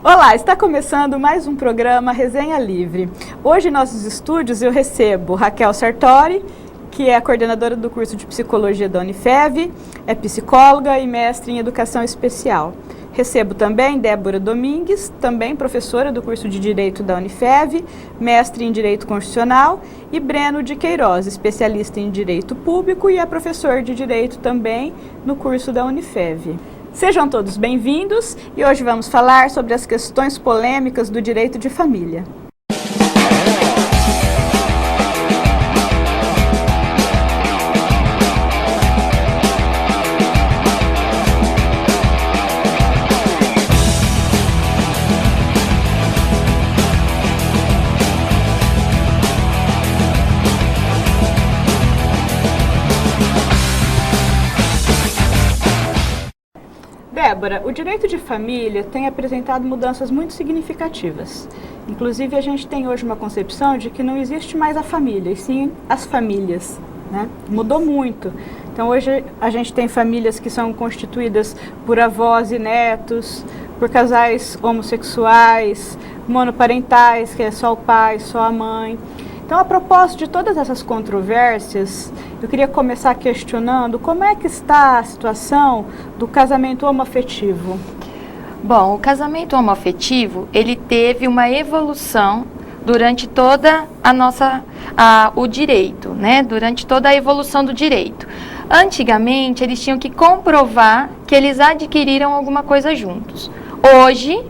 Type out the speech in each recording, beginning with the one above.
Olá, está começando mais um programa Resenha Livre. Hoje em nossos estúdios eu recebo Raquel Sartori, que é a coordenadora do curso de Psicologia da Unifev, é psicóloga e mestre em Educação Especial. Recebo também Débora Domingues, também professora do curso de Direito da Unifev, mestre em Direito Constitucional, e Breno de Queiroz, especialista em Direito Público e é professor de Direito também no curso da Unifev. Sejam todos bem-vindos e hoje vamos falar sobre as questões polêmicas do direito de família. Débora, o direito de família tem apresentado mudanças muito significativas. Inclusive, a gente tem hoje uma concepção de que não existe mais a família, e sim as famílias, né? Mudou muito. Então, hoje a gente tem famílias que são constituídas por avós e netos, por casais homossexuais, monoparentais, que é só o pai, só a mãe. Então, a propósito de todas essas controvérsias, eu queria começar questionando como é que está a situação do casamento homoafetivo. Bom, o casamento homoafetivo, ele teve uma evolução durante toda o direito, né? Durante toda a evolução do direito. Antigamente, eles tinham que comprovar que eles adquiriram alguma coisa juntos. Hoje,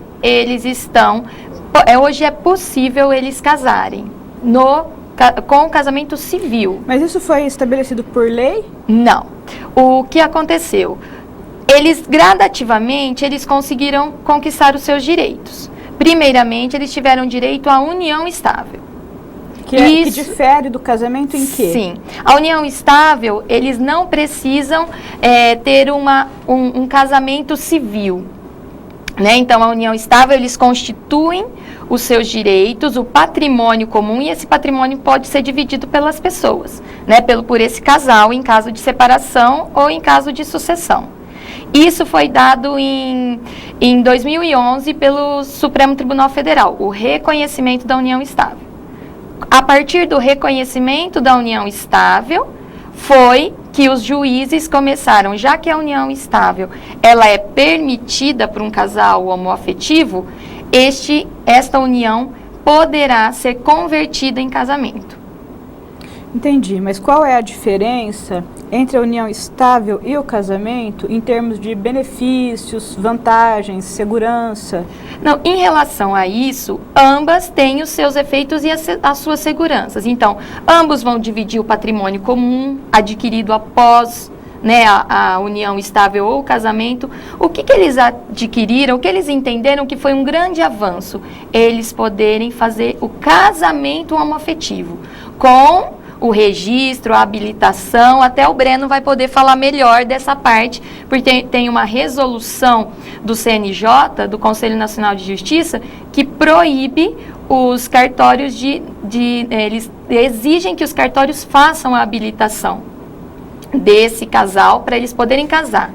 hoje é possível eles casarem com o casamento civil. Mas isso foi estabelecido por lei? Não. O que aconteceu? Gradativamente, eles conseguiram conquistar os seus direitos. Primeiramente, eles tiveram direito à união estável. Que difere do casamento em quê? Sim. A união estável, eles não precisam ter um casamento civil. Né? Então, a união estável, eles constituem os seus direitos, o patrimônio comum, e esse patrimônio pode ser dividido pelas pessoas, né? Por esse casal, em caso de separação ou em caso de sucessão. Isso foi dado em 2011 pelo Supremo Tribunal Federal, o reconhecimento da união estável. A partir do reconhecimento da união estável, foi que os juízes começaram, já que a união estável ela é permitida por um casal homoafetivo, esta união poderá ser convertida em casamento. Entendi, mas qual é a diferença entre a união estável e o casamento em termos de benefícios, vantagens, segurança? Não, em relação a isso, ambas têm os seus efeitos e as suas seguranças. Então, ambos vão dividir o patrimônio comum adquirido após, né, a união estável ou o casamento. O que eles adquiriram, o que eles entenderam que foi um grande avanço? Eles poderem fazer o casamento homoafetivo com o registro, a habilitação, até o Breno vai poder falar melhor dessa parte, porque tem uma resolução do CNJ, do Conselho Nacional de Justiça, que proíbe os cartórios eles exigem que os cartórios façam a habilitação desse casal para eles poderem casar.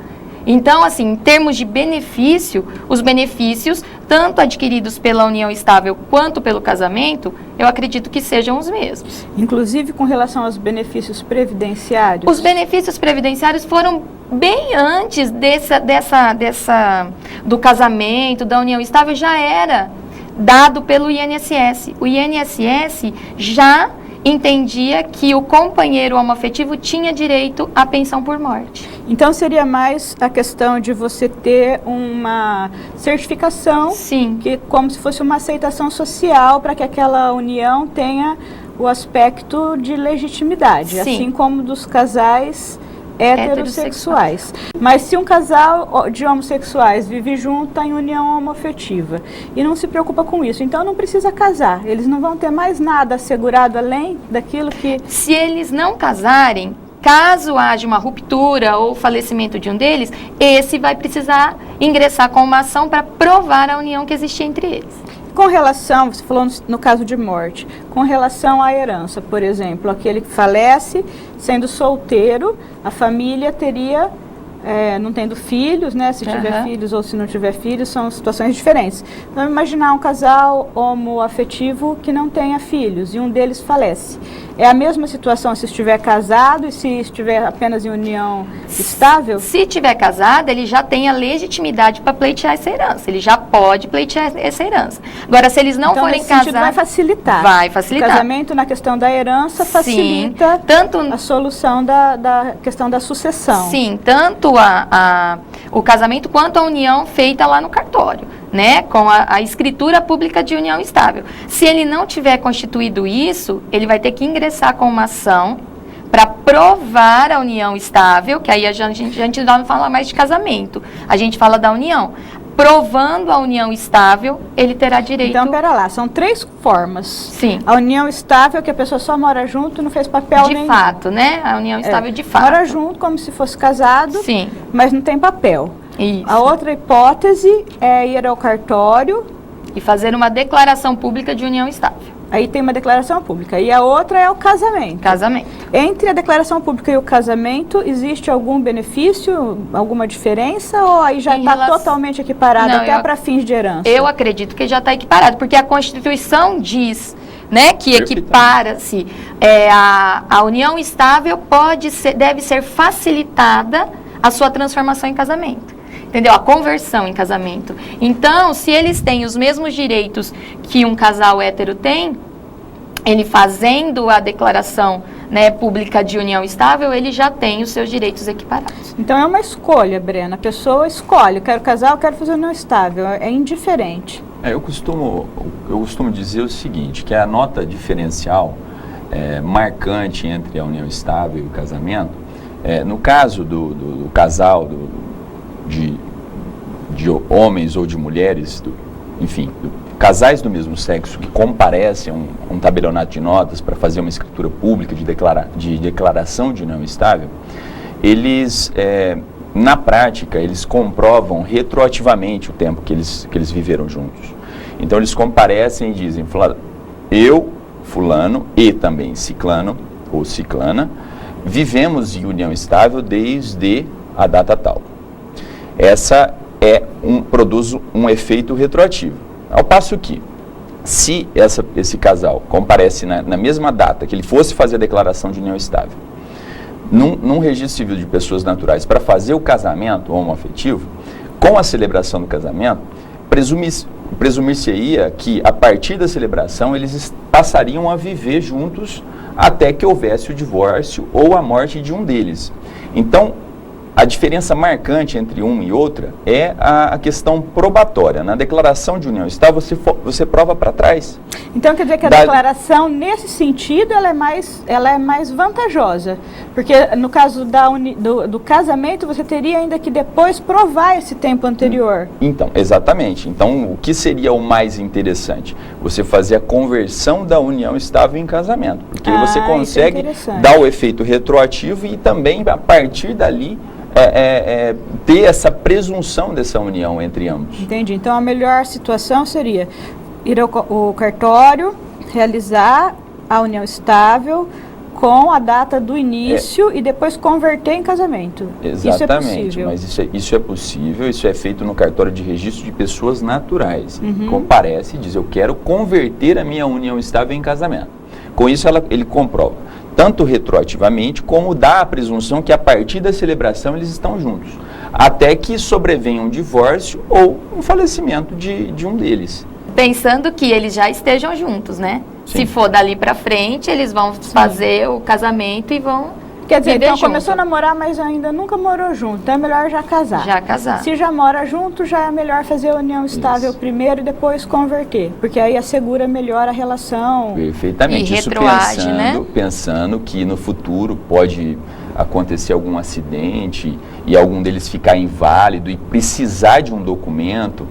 Então, assim, em termos de benefício, os benefícios, tanto adquiridos pela união estável quanto pelo casamento, eu acredito que sejam os mesmos. Inclusive com relação aos benefícios previdenciários? Os benefícios previdenciários foram bem antes do casamento, da união estável, já era dado pelo INSS. O INSS já entendia que o companheiro homoafetivo tinha direito à pensão por morte. Então seria mais a questão de você ter uma certificação, sim, que como se fosse uma aceitação social para que aquela união tenha o aspecto de legitimidade, sim, assim como dos casais heterossexuais. Mas se um casal de homossexuais vive junto, está em união homoafetiva e não se preocupa com isso, então não precisa casar, eles não vão ter mais nada assegurado além daquilo que... Se eles não casarem, caso haja uma ruptura ou falecimento de um deles, esse vai precisar ingressar com uma ação para provar a união que existia entre eles. Com relação, você falou no caso de morte, com relação à herança, por exemplo, aquele que falece, sendo solteiro, a família teria não tendo filhos, né? Se tiver filhos ou se não tiver filhos, são situações diferentes. Então, imaginar um casal homoafetivo que não tenha filhos e um deles falece. É a mesma situação se estiver casado e se estiver apenas em união estável? Se estiver casado, ele já tem a legitimidade para pleitear essa herança. Ele já pode pleitear essa herança. Agora, se eles não forem casados... vai facilitar. Vai facilitar. O casamento na questão da herança facilita. Sim, tanto a solução da questão da sucessão. Sim, tanto o casamento quanto a união feita lá no cartório, né, com a escritura pública de união estável. Se ele não tiver constituído isso, ele vai ter que ingressar com uma ação para provar a união estável, que aí a gente não fala mais de casamento, a gente fala da união. Provando a união estável, ele terá direito... Então, pera lá, são 3 formas. Sim. A união estável, que a pessoa só mora junto, não fez papel nenhum. De fato, né? A união estável de fato. Mora junto como se fosse casado, sim, mas não tem papel. Isso. A outra hipótese é ir ao cartório... E fazer uma declaração pública de união estável. Aí tem uma declaração pública. E a outra é o casamento. Casamento. Entre a declaração pública e o casamento, existe algum benefício, alguma diferença? Ou aí já está totalmente equiparado, até para fins de herança? Eu acredito que já está equiparado, porque a Constituição diz, né, que equipara-se. A união estável deve ser facilitada a sua transformação em casamento. Entendeu? A conversão em casamento. Então, se eles têm os mesmos direitos que um casal hétero tem, ele fazendo a declaração, né, pública de união estável, ele já tem os seus direitos equiparados. Então, é uma escolha, Brena. A pessoa escolhe, eu quero casar, eu quero fazer união estável. É indiferente. Eu costumo dizer o seguinte, que a nota diferencial marcante entre a união estável e o casamento, no caso do casal, de homens ou de mulheres, enfim, casais do mesmo sexo que comparecem a um tabelionato de notas para fazer uma escritura pública de declaração de união estável, eles, na prática, eles comprovam retroativamente o tempo que eles viveram juntos. Então, eles comparecem e dizem, eu, fulano, e também ciclano ou ciclana, vivemos em união estável desde a data tal. Essa produz um efeito retroativo. Ao passo que, se esse casal comparece na mesma data que ele fosse fazer a declaração de união estável, num registro civil de pessoas naturais para fazer o casamento homoafetivo, com a celebração do casamento, presumir-se-ia que, a partir da celebração, eles passariam a viver juntos até que houvesse o divórcio ou a morte de um deles. Então, a diferença marcante entre uma e outra é a questão probatória. Na declaração de união estável, você prova para trás. Então, quer dizer que a declaração, nesse sentido, ela é mais vantajosa. Porque, no caso do casamento, você teria ainda que depois provar esse tempo anterior. Então, exatamente. Então, o que seria o mais interessante? Você fazer a conversão da união estável em casamento. Porque você consegue dar o efeito retroativo e também, a partir dali, ter essa presunção dessa união entre ambos. Entendi. Então, a melhor situação seria ir ao cartório, realizar a união estável com a data do início e depois converter em casamento. Exatamente, isso é possível. Mas isso é possível, isso é feito no cartório de registro de pessoas naturais. Comparece e diz, eu quero converter a minha união estável em casamento. Com isso, ele comprova, tanto retroativamente, como dá a presunção que a partir da celebração eles estão juntos, até que sobrevenha um divórcio ou um falecimento de um deles. Pensando que eles já estejam juntos, né? Sim. Se for dali para frente, eles vão fazer o casamento e vão... Quer dizer, então começou a namorar, mas ainda nunca morou junto. Então é melhor já casar. Já casar. Se já mora junto, já é melhor fazer a união estável primeiro e depois converter. Porque aí assegura melhor a relação. Perfeitamente. E retroage, né? Pensando que no futuro pode acontecer algum acidente e algum deles ficar inválido e precisar de um documento,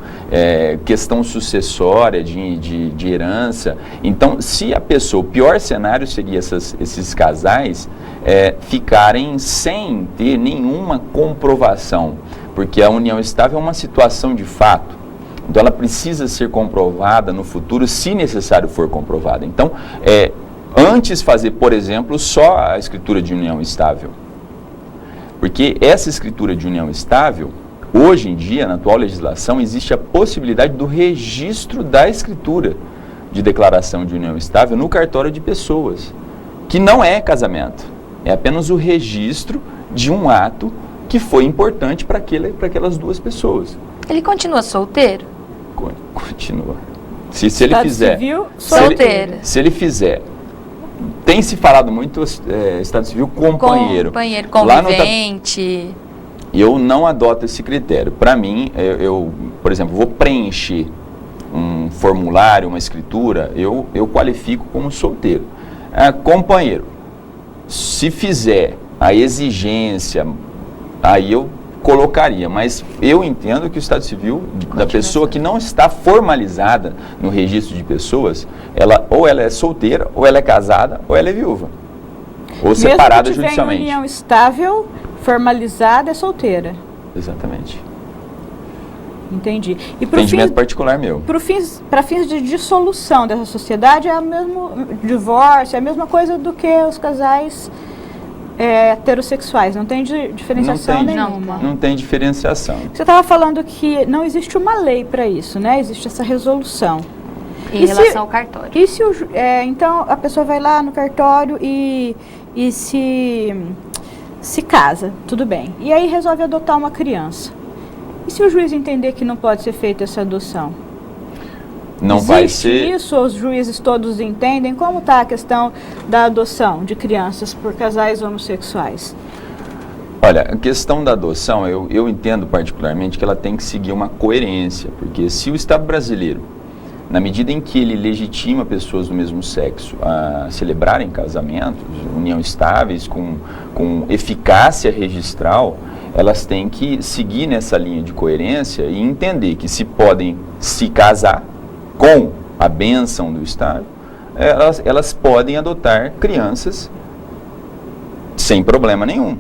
questão sucessória de herança. Então, se a pessoa, o pior cenário seria esses casais ficarem sem ter nenhuma comprovação, porque a união estável é uma situação de fato. Então, ela precisa ser comprovada no futuro, se necessário for comprovada. Então, antes fazer, por exemplo, só a escritura de união estável. Porque essa escritura de união estável, hoje em dia, na atual legislação, existe a possibilidade do registro da escritura de declaração de união estável no cartório de pessoas, que não é casamento, é apenas o registro de um ato que foi importante para aquelas duas pessoas. Ele continua solteiro? Continua. Se ele Estado fizer... civil, solteiro. Se ele fizer... Tem se falado muito Estado Civil companheiro. Companheiro, convivente. Eu não adoto esse critério. Para mim, eu, por exemplo, vou preencher um formulário, uma escritura, eu qualifico como solteiro. Companheiro, se fizer a exigência, aí eu colocaria, mas eu entendo que o Estado Civil da pessoa que não está formalizada no registro de pessoas, ou ela é solteira, ou ela é casada, ou ela é viúva, ou separada judicialmente. Mesmo que tiver união estável, formalizada, é solteira. Exatamente. Entendi. E Entendimento particular meu. Para fins de dissolução dessa sociedade, é o mesmo divórcio, é a mesma coisa do que os casais heterossexuais, não tem diferenciação nenhuma. Não tem diferenciação. Você estava falando que não existe uma lei para isso, né? Existe essa resolução. Em relação ao cartório. Então, a pessoa vai lá no cartório e se casa, tudo bem. E aí resolve adotar uma criança. E se o juiz entender que não pode ser feita essa adoção? Não vai ser... isso? Os juízes todos entendem? Como está a questão da adoção de crianças por casais homossexuais? Olha, a questão da adoção, eu entendo particularmente que ela tem que seguir uma coerência, porque se o Estado brasileiro, na medida em que ele legitima pessoas do mesmo sexo a celebrarem casamentos, união estáveis, com eficácia registral, elas têm que seguir nessa linha de coerência e entender que se podem se casar com a bênção do Estado, elas podem adotar crianças sem problema nenhum.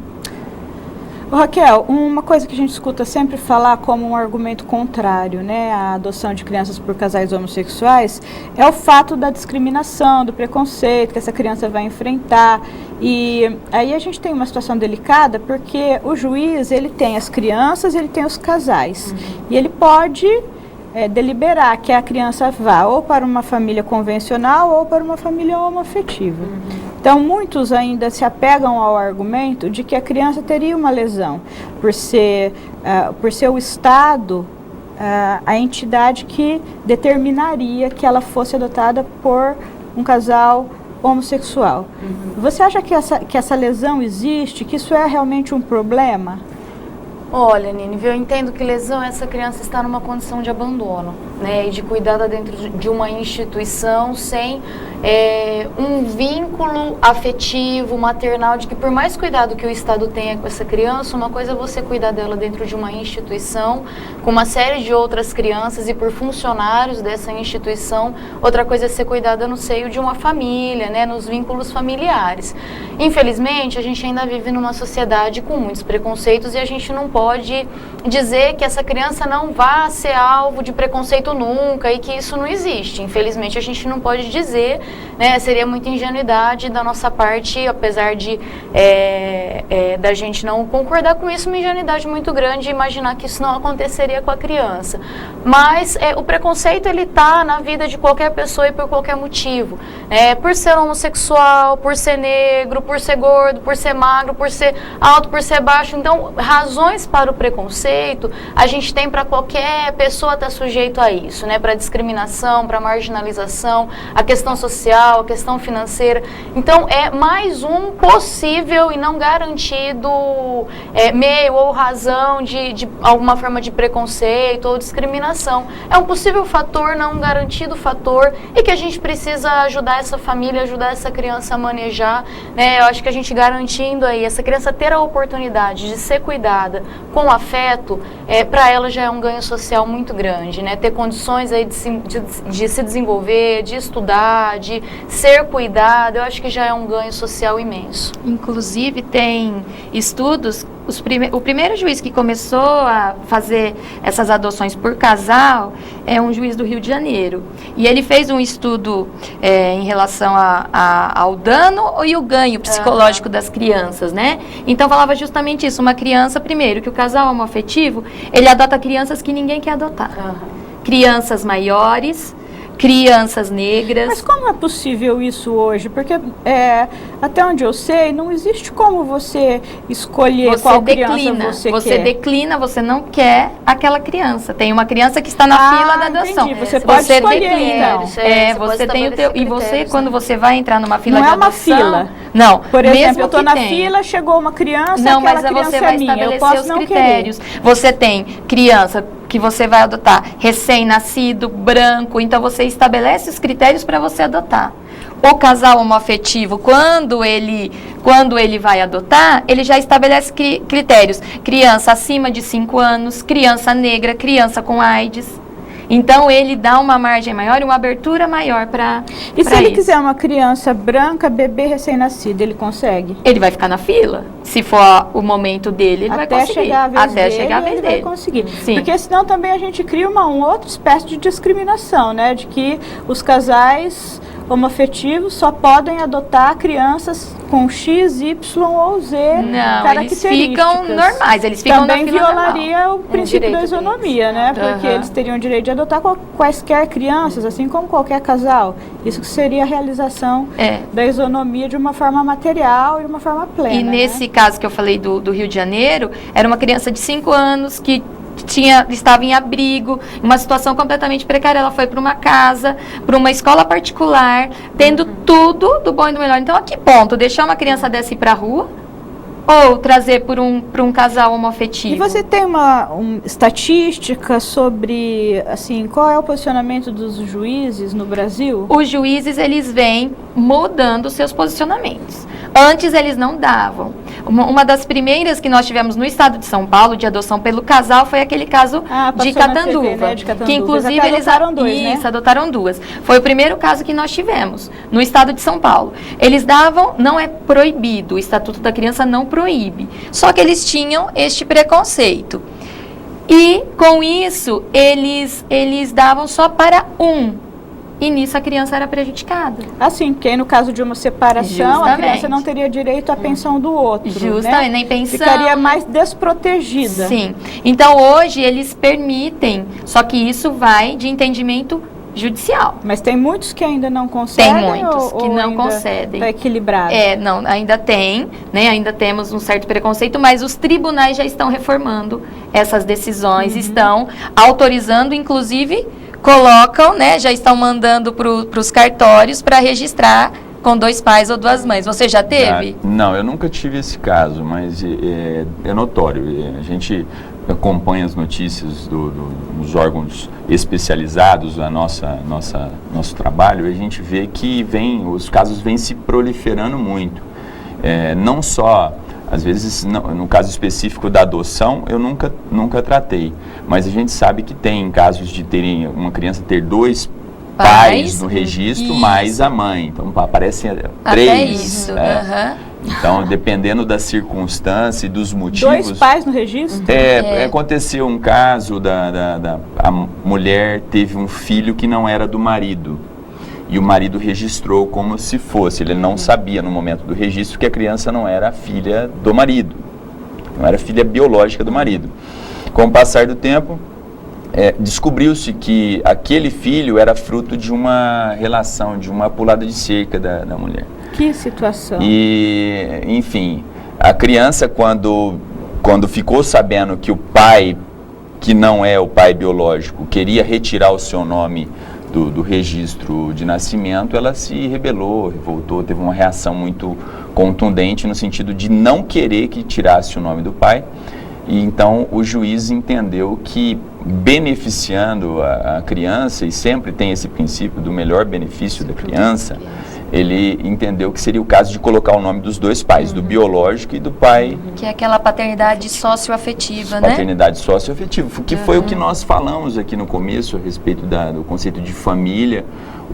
Raquel, uma coisa que a gente escuta sempre falar como um argumento contrário, né, à adoção de crianças por casais homossexuais, é o fato da discriminação, do preconceito que essa criança vai enfrentar. E aí a gente tem uma situação delicada porque o juiz, ele tem as crianças, ele tem os casais. E ele pode deliberar que a criança vá ou para uma família convencional ou para uma família homoafetiva. Então, muitos ainda se apegam ao argumento de que a criança teria uma lesão, por ser o Estado a entidade que determinaria que ela fosse adotada por um casal homossexual. Você acha que essa lesão existe, que isso é realmente um problema? Olha, Nini, eu entendo que lesão, essa criança está numa condição de abandono, né, e de cuidada dentro de uma instituição sem um vínculo afetivo, maternal, de que por mais cuidado que o Estado tenha com essa criança, uma coisa é você cuidar dela dentro de uma instituição, com uma série de outras crianças e por funcionários dessa instituição, outra coisa é ser cuidada no seio de uma família, né, nos vínculos familiares. Infelizmente, a gente ainda vive numa sociedade com muitos preconceitos e a gente não pode dizer que essa criança não vá ser alvo de preconceito nunca e que isso não existe. Infelizmente, a gente não pode dizer, né, seria muita ingenuidade da nossa parte, apesar de da gente não concordar com isso, uma ingenuidade muito grande imaginar que isso não aconteceria com a criança. Mas o preconceito, ele está na vida de qualquer pessoa e por qualquer motivo. Por ser homossexual, por ser negro, por ser gordo, por ser magro, por ser alto, por ser baixo. Então, razões para o preconceito, a gente tem para qualquer pessoa estar sujeito a isso, né? Para discriminação, para marginalização, a questão social, a questão financeira. Então, é mais um possível e não garantido meio ou razão de alguma forma de preconceito ou discriminação. É um possível fator, não um garantido fator, e que a gente precisa ajudar essa família, ajudar essa criança a manejar, né? Eu acho que a gente garantindo aí, essa criança ter a oportunidade de ser cuidada com afeto, para ela já é um ganho social muito grande, né? Ter condições aí de se desenvolver, de estudar, de ser cuidado, eu acho que já é um ganho social imenso. Inclusive, tem estudos, o primeiro juiz que começou a fazer essas adoções por casal é um juiz do Rio de Janeiro. E ele fez um estudo em relação ao dano e o ganho psicológico das crianças, né? Então, falava justamente isso. Uma criança, primeiro, que o casal homoafetivo, ele adota crianças que ninguém quer adotar. Crianças maiores, crianças negras. Mas como é possível isso hoje? Porque até onde eu sei, não existe como você escolher qual criança você quer. Você declina, você não quer aquela criança. Tem uma criança que está na fila da adoção. Entendi. Você pode escolher, declina. então. Você tem o teu, e você, quando você vai entrar numa fila não de é uma adoção... fila. Não. Por exemplo, mesmo eu estou na tenha. fila, chegou uma criança, não, aquela mas criança você vai é minha. Eu estabelecer posso os não critérios. querer. Você tem criança que você vai adotar recém-nascido, branco, então você estabelece os critérios para você adotar. O casal homoafetivo, quando ele vai adotar, ele já estabelece critérios. Criança acima de 5 anos, criança negra, criança com AIDS. Então, ele dá uma margem maior e uma abertura maior para E se ele quiser uma criança branca, bebê recém-nascido, ele consegue? Ele vai ficar na fila. Se for o momento dele, ele vai conseguir. Chegar a vez Até dele, chegar a vez ele dele. vai conseguir. Sim. Porque senão também a gente cria uma outra espécie de discriminação, né? De que os casais homoafetivos só podem adotar crianças com X, Y ou Z características. Eles ficam normais, eles ficam também na fila violaria normal. o princípio da isonomia, né? Porque eles teriam o direito de adotar quaisquer crianças, assim como qualquer casal. Isso seria a realização da isonomia de uma forma material e de uma forma plena. E nesse caso que eu falei do Rio de Janeiro, era uma criança de 5 anos que estava em abrigo, uma situação completamente precária. Ela foi para uma casa, para uma escola particular, tendo tudo do bom e do melhor. Então, a que ponto? Deixar uma criança dessa ir para a rua? Ou trazer para um casal homoafetivo? E você tem uma estatística sobre, assim, qual é o posicionamento dos juízes no Brasil? Os juízes, eles vêm mudando seus posicionamentos. Antes, eles não davam. Uma das primeiras que nós tivemos no estado de São Paulo, de adoção pelo casal, foi aquele caso de Catanduva. TV, né? De Catanduva. Que, inclusive, eles adotaram dois, né? adotaram 2. Foi o primeiro caso que nós tivemos no estado de São Paulo. Eles davam, não é proibido, o Estatuto da Criança não proíbe. Só que eles tinham este preconceito. E, com isso, eles davam só para um. E nisso a criança era prejudicada. Assim, porque aí no caso de uma separação, Justamente. a criança não teria direito à pensão do outro. Justamente, né? nem pensão. Ficaria mais desprotegida. Sim. Então, hoje, eles permitem, só que isso vai de entendimento judicial. Mas tem muitos que ainda não concedem? Tem muitos que ou não ainda concedem. Está equilibrado? Não, ainda tem, né? Ainda temos um certo preconceito, mas os tribunais já estão reformando essas decisões, estão autorizando, inclusive, colocam, né? Já estão mandando para os cartórios para registrar com 2 pais ou 2 mães. Você já teve? Não, eu nunca tive esse caso, mas é notório. A gente acompanha as notícias dos órgãos especializados da nosso trabalho e a gente vê que os casos vêm se proliferando muito. Não só, às vezes, no caso específico da adoção, eu nunca tratei, mas a gente sabe que tem casos de uma criança ter 2 pais no registro, mais a mãe. Então, aparecem 3. Até isso. Então, dependendo da circunstância e dos motivos... 2 pais no registro? Aconteceu um caso a mulher teve um filho que não era do marido. E o marido registrou como se fosse. Ele não sabia no momento do registro que a criança não era filha do marido. Não era filha biológica do marido. Com o passar do tempo, descobriu-se que aquele filho era fruto de uma relação, de uma pulada de cerca da mulher. Que situação. E, enfim, a criança, quando ficou sabendo que o pai, que não é o pai biológico, queria retirar o seu nome do registro de nascimento, ela se rebelou, revoltou, teve uma reação muito contundente no sentido de não querer que tirasse o nome do pai. E então o juiz entendeu que beneficiando a criança, e sempre tem esse princípio do melhor benefício da criança, ele entendeu que seria o caso de colocar o nome dos dois pais, do biológico e do pai. Que é aquela paternidade socioafetiva, né? Paternidade socioafetiva, que foi o que nós falamos aqui no começo a respeito do conceito de família,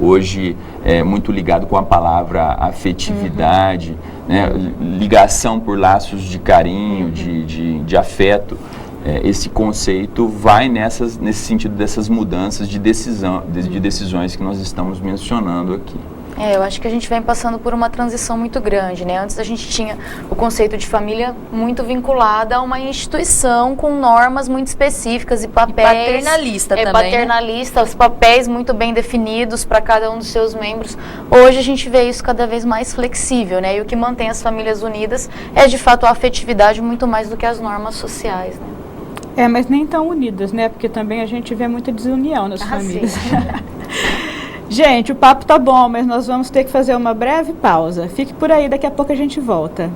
hoje é muito ligado com a palavra afetividade, né? Ligação por laços de carinho, de afeto. Esse conceito vai nesse sentido dessas mudanças de decisões que nós estamos mencionando aqui. Eu acho que a gente vem passando por uma transição muito grande, né? Antes a gente tinha o conceito de família muito vinculado a uma instituição com normas muito específicas e papéis... E paternalista também, paternalista, né? Os papéis muito bem definidos para cada um dos seus membros. Hoje a gente vê isso cada vez mais flexível, né? E o que mantém as famílias unidas é, de fato, a afetividade muito mais do que as normas sociais, né? Mas nem tão unidas, né? Porque também a gente vê muita desunião nas famílias. Gente, o papo tá bom, mas nós vamos ter que fazer uma breve pausa. Fique por aí, daqui a pouco a gente volta.